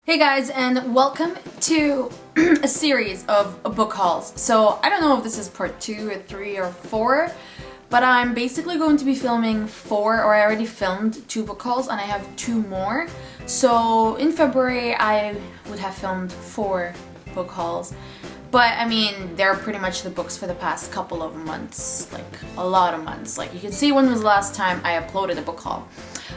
Hey guys, and welcome to a series of book hauls. So I don't know if this is part 2 or 3 or 4, but I'm basically going to be filming 4, or I already filmed 2 book hauls and I have 2 more. So in February I would have filmed 4 book hauls. But I mean, they're pretty much the books for the past couple of months, like a lot of months. Like you can see when was the last time I uploaded a book haul.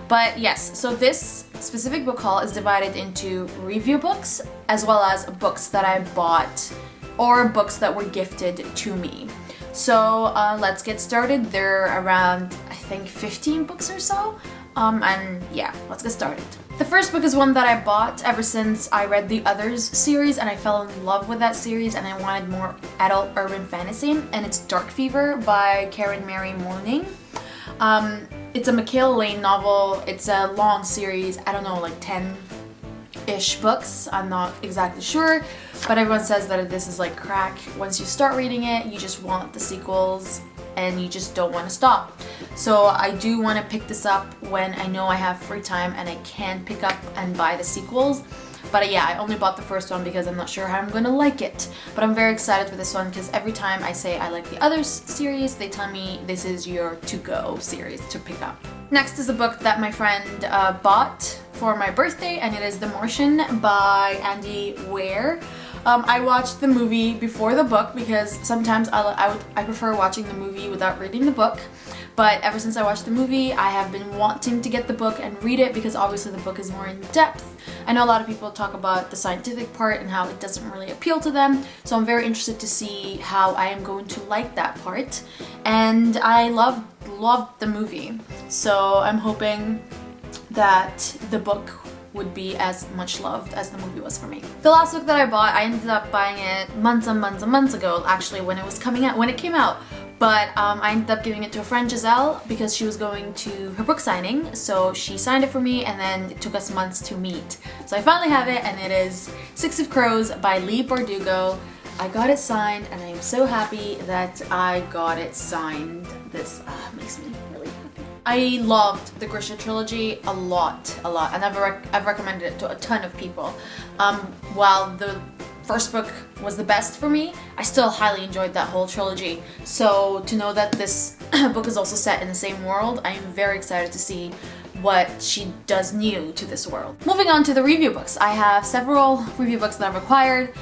But yes, so this specific book haul is divided into review books as well as books that I bought or books that were gifted to me. So let's get started. There are around, I think, 15 books or so. And yeah, let's get started. The first book is one that I bought ever since I read the Others series and I fell in love with that series and I wanted more adult urban fantasy, and it's Dark Fever by Karen Mary Morning. It's a Michaela Lane novel. It's a long series, I don't know, like 10-ish books. I'm not exactly sure, but everyone says that this is like crack. Once you start reading it, you just want the sequels and you just don't want to stop. So I do want to pick this up when I know I have free time and I can pick up and buy the sequels. But yeah, I only bought the first one because I'm not sure how I'm gonna like it. But I'm very excited for this one because every time I say I like the Others series, they tell me this is your to-go series to pick up. Next is a book that my friend bought for my birthday, and it is The Martian by Andy Weir. I watched the movie before the book because sometimes I prefer watching the movie without reading the book. But ever since I watched the movie, I have been wanting to get the book and read it because obviously the book is more in depth. I know a lot of people talk about the scientific part and how it doesn't really appeal to them, so I'm very interested to see how I am going to like that part. And I loved the movie, so I'm hoping that the book would be as much loved as the movie was for me. The last book that I bought, I ended up buying it months and months and months ago, actually, when it came out. But I ended up giving it to a friend, Giselle, because she was going to her book signing. So she signed it for me, and then it took us months to meet. So I finally have it, and it is Six of Crows by Leigh Bardugo. I got it signed, and I am so happy that I got it signed. This makes me really happy. I loved the Grisha trilogy a lot, and I've recommended it to a ton of people. While the first book was the best for me, I still highly enjoyed that whole trilogy. So to know that this book is also set in the same world, I am very excited to see what she does new to this world. Moving on to the review books. I have several review books that I've acquired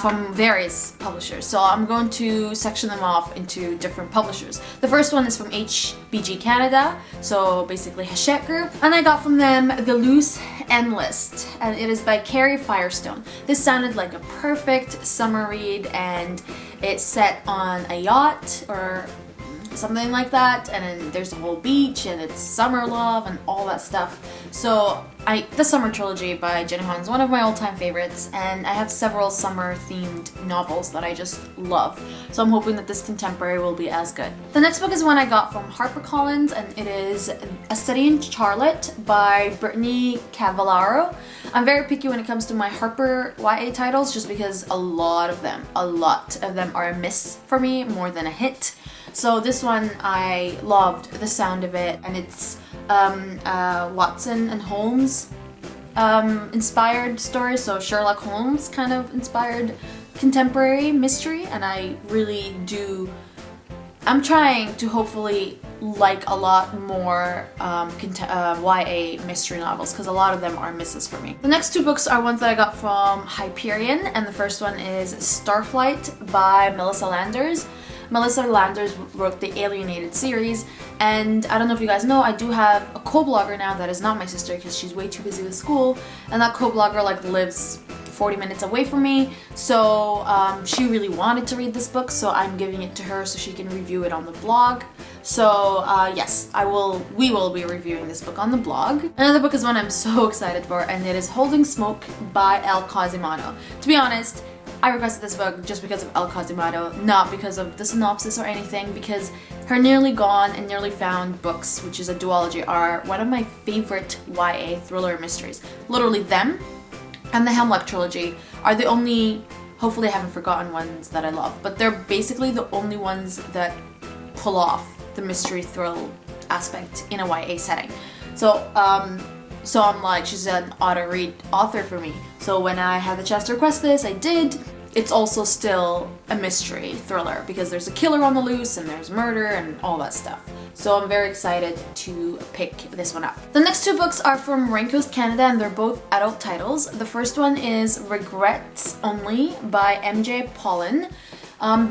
from various publishers. So I'm going to section them off into different publishers. The first one is from HBG Canada, so basically Hachette Group, and I got from them The Loose End List, and it is by Carrie Firestone. This sounded like a perfect summer read, and it's set on a yacht or something like that, and then there's a whole beach and it's summer love and all that stuff. So the Summer Trilogy by Jenny Han is one of my all-time favorites, and I have several summer themed novels that I just love. So I'm hoping that this contemporary will be as good. The next book is one I got from HarperCollins, and it is A Study in Charlotte by Brittany Cavallaro. I'm very picky when it comes to my Harper YA titles just because a lot of them are a miss for me more than a hit. So this one, I loved the sound of it, and it's Watson and Holmes inspired story, so Sherlock Holmes kind of inspired contemporary mystery, and I really do. I'm trying to hopefully like a lot more YA mystery novels because a lot of them are misses for me. The next 2 books are ones that I got from Hyperion, and the first one is Starflight by Melissa Landers. Melissa Landers wrote the Alienated series, and I don't know if you guys know, I do have a co-blogger now that is not my sister because she's way too busy with school, and that co-blogger lives 40 minutes away from me, so she really wanted to read this book, so I'm giving it to her so she can review it on the blog. So yes, we will be reviewing this book on the blog. Another book is one I'm so excited for, and it is Holding Smoke by Elle Cosimano. To be honest, I requested this book just because of Elle Cosimano, not because of the synopsis or anything, because her Nearly Gone and Nearly Found books, which is a duology, are one of my favorite YA thriller mysteries. Literally them and the Hemlock trilogy are the only, hopefully I haven't forgotten, ones that I love, but they're basically the only ones that pull off the mystery thrill aspect in a YA setting. So I'm like, she's an auto-read author for me. So when I had the chance to request this, I did. It's also still a mystery thriller because there's a killer on the loose and there's murder and all that stuff. So I'm very excited to pick this one up. The next two books are from Raincoast Canada and they're both adult titles. The first one is Regrets Only by MJ Pollan.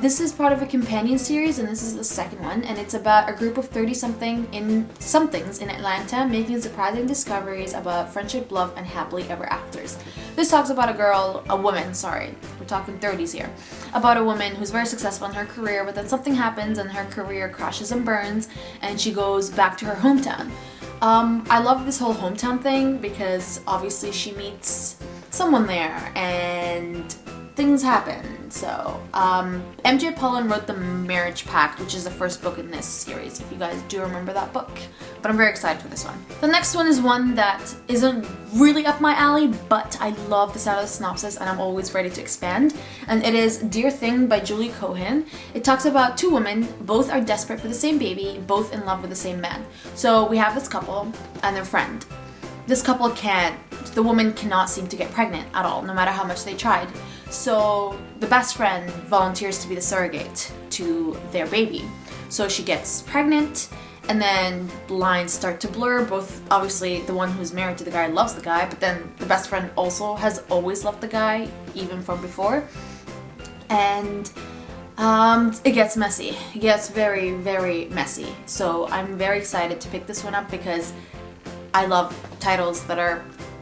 This is part of a companion series and this is the second one, and it's about a group of 30-somethings in Atlanta making surprising discoveries about friendship, love, and happily ever afters. This talks about a woman, we're talking 30s here, about a woman who's very successful in her career, but then something happens and her career crashes and burns and she goes back to her hometown. I love this whole hometown thing because obviously she meets someone there and things happen. So, MJ Pollan wrote The Marriage Pact, which is the first book in this series, if you guys do remember that book. But I'm very excited for this one. The next one is one that isn't really up my alley, but I love the sound of the synopsis and I'm always ready to expand. And it is Dear Thing by Julie Cohen. It talks about two women, both are desperate for the same baby, both in love with the same man. So we have this couple and their friend. This couple the woman cannot seem to get pregnant at all, no matter how much they tried. So the best friend volunteers to be the surrogate to their baby. So she gets pregnant and then lines start to blur. Both, obviously the one who's married to the guy loves the guy, but then the best friend also has always loved the guy, even from before. And it gets messy. It gets very, very messy. So I'm very excited to pick this one up because I love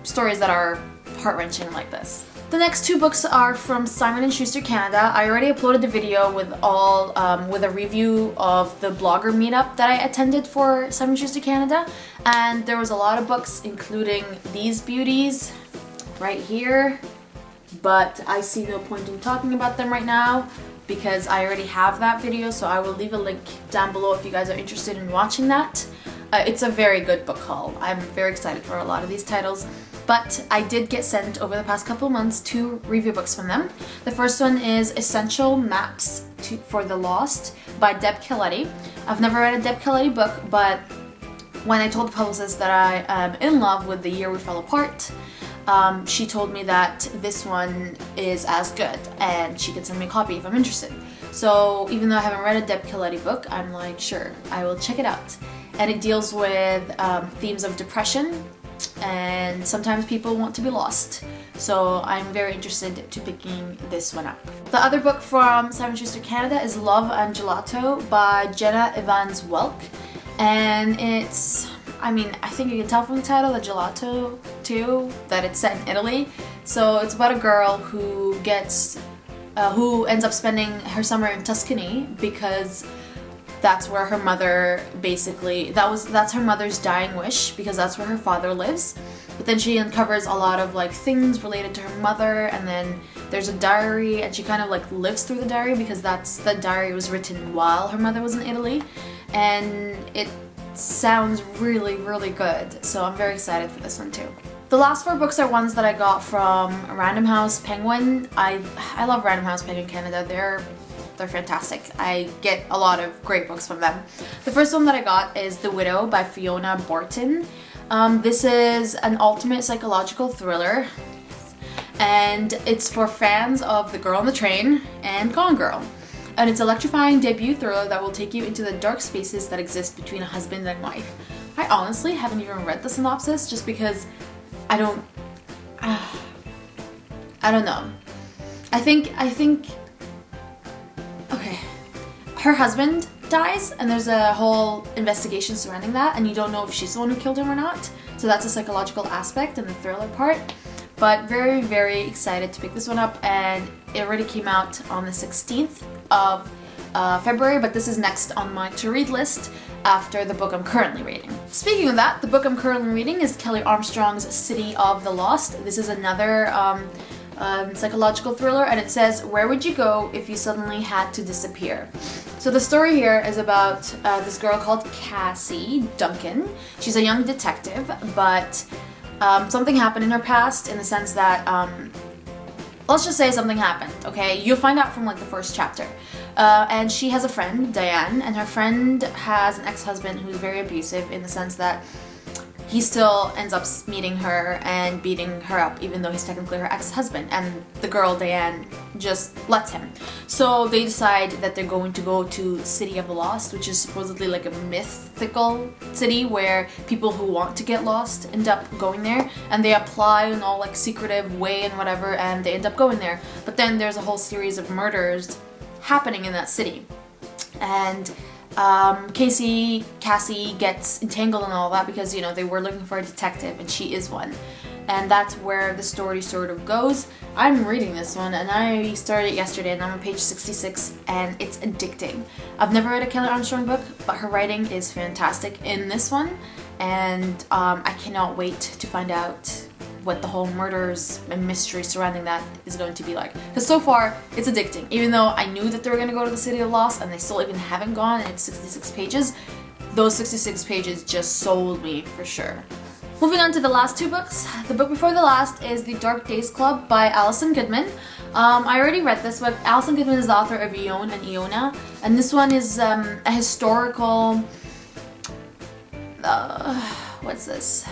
stories that are heart-wrenching like this. The next two books are from Simon & Schuster Canada. I already uploaded the video with with a review of the blogger meetup that I attended for Simon & Schuster Canada, and there was a lot of books, including these beauties right here, but I see no point in talking about them right now because I already have that video, so I will leave a link down below if you guys are interested in watching that. It's a very good book haul. I'm very excited for a lot of these titles. But I did get sent over the past couple of months 2 review books from them. The first one is Essential Maps for the Lost by Deb Caletti. I've never read a Deb Caletti book, but when I told the publicist that I am in love with The Year We Fell Apart, she told me that this one is as good and she can send me a copy if I'm interested. So even though I haven't read a Deb Caletti book, I'm like, sure, I will check it out. And it deals with themes of depression, and sometimes people want to be lost. So I'm very interested to picking this one up. The other book from Simon & Schuster Canada is Love and Gelato by Jenna Evans Welk. And it's, I think you can tell from the title, the Gelato too, that it's set in Italy. So it's about a girl who ends up spending her summer in Tuscany because that's where her mother that's her mother's dying wish, because that's where her father lives. But then she uncovers a lot of things related to her mother, and then there's a diary and she kind of lives through the diary because the diary was written while her mother was in Italy, and it sounds really, really good. So I'm very excited for this one too. The last 4 books are ones that I got from Random House Penguin. I love Random House Penguin Canada. They're fantastic. I get a lot of great books from them. The first one that I got is The Widow by Fiona Borton. This is an ultimate psychological thriller, and it's for fans of The Girl on the Train and Gone Girl. And it's an electrifying debut thriller that will take you into the dark spaces that exist between a husband and wife. I honestly haven't even read the synopsis just because I don't know. I think okay, her husband dies and there's a whole investigation surrounding that, and you don't know if she's the one who killed him or not. So that's a psychological aspect and the thriller part. But very, very excited to pick this one up, and it already came out on the 16th of February, but this is next on my to-read list after the book I'm currently reading. Speaking of that, the book I'm currently reading is Kelly Armstrong's City of the Lost. This is another psychological thriller, and it says, where would you go if you suddenly had to disappear? So the story here is about this girl called Cassie Duncan. She's a young detective, but something happened in her past, in the sense that, let's just say something happened, okay? You'll find out from the first chapter. And she has a friend, Diane, and her friend has an ex-husband who's very abusive, in the sense that he still ends up meeting her and beating her up, even though he's technically her ex-husband, and the girl Diane just lets him. So they decide that they're going to go to City of the Lost, which is supposedly like a mythical city where people who want to get lost end up going there, and they apply in all like secretive way and whatever, and they end up going there. But then there's a whole series of murders happening in that city, and Cassie gets entangled in all that because, you know, they were looking for a detective and she is one. And that's where the story sort of goes. I'm reading this one and I started it yesterday and I'm on page 66 and it's addicting. I've never read a Kelly Armstrong book, but her writing is fantastic in this one, and I cannot wait to find out what the whole murders and mystery surrounding that is going to be like. Because so far, it's addicting. Even though I knew that they were going to go to the City of Lost and they still even haven't gone and it's 66 pages, those 66 pages just sold me for sure. Moving on to the last two books. The book before the last is The Dark Days Club by Alison Goodman. I already read this book. Alison Goodman is the author of Ione and Iona, and this one is a historical, what's this?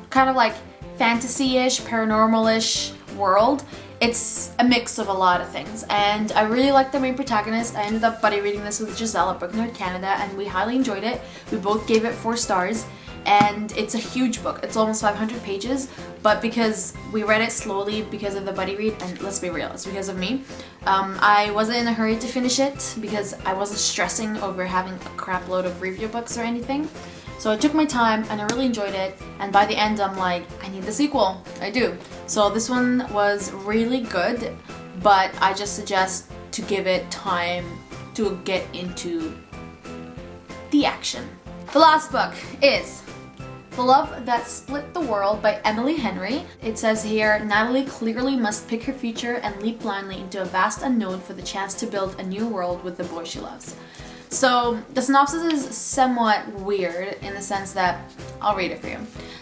Kind of like fantasy-ish, paranormal-ish world. It's a mix of a lot of things, and I really like the main protagonist. I ended up buddy reading this with Giselle at Book Nerd Canada, and we highly enjoyed it. We both gave it 4 stars, and it's a huge book. It's almost 500 pages, but because we read it slowly because of the buddy read, and let's be real, it's because of me, I wasn't in a hurry to finish it because I wasn't stressing over having a crap load of review books or anything. So I took my time and I really enjoyed it, and by the end I'm like, I need the sequel. I do. So this one was really good, but I just suggest to give it time to get into the action. The last book is The Love That Split the World by Emily Henry. It says here, Natalie clearly must pick her future and leap blindly into a vast unknown for the chance to build a new world with the boy she loves. So the synopsis is somewhat weird in the sense that, I'll read it for you.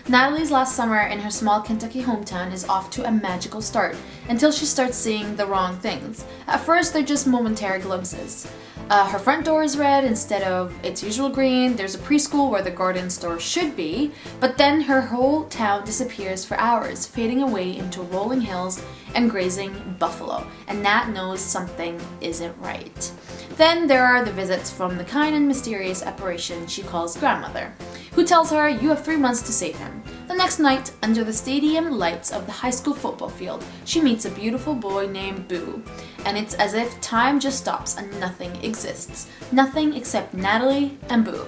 Natalie's last summer in her small Kentucky hometown is off to a magical start until she starts seeing the wrong things. At first, they're just momentary glimpses. Her front door is red instead of its usual green, there's a preschool where the garden store should be, but then her whole town disappears for hours, fading away into rolling hills and grazing buffalo, and Nat knows something isn't right. Then there are the visits from the kind and mysterious apparition she calls grandmother, who tells her you have 3 months to save him. The next night, under the stadium lights of the high school football field, she meets a beautiful boy named Boo, and it's as if time just stops and nothing exists. Nothing except Natalie and Boo.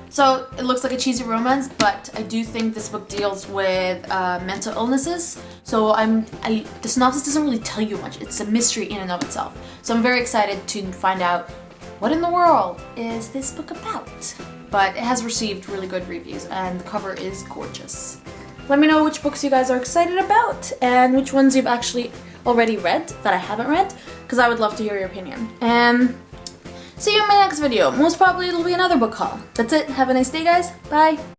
So it looks like a cheesy romance, but I do think this book deals with mental illnesses. So the synopsis doesn't really tell you much. It's a mystery in and of itself. So I'm very excited to find out what in the world is this book about. But it has received really good reviews and the cover is gorgeous. Let me know which books you guys are excited about and which ones you've actually already read that I haven't read, because I would love to hear your opinion. And see you in my next video. Most probably it'll be another book haul. That's it. Have a nice day, guys. Bye.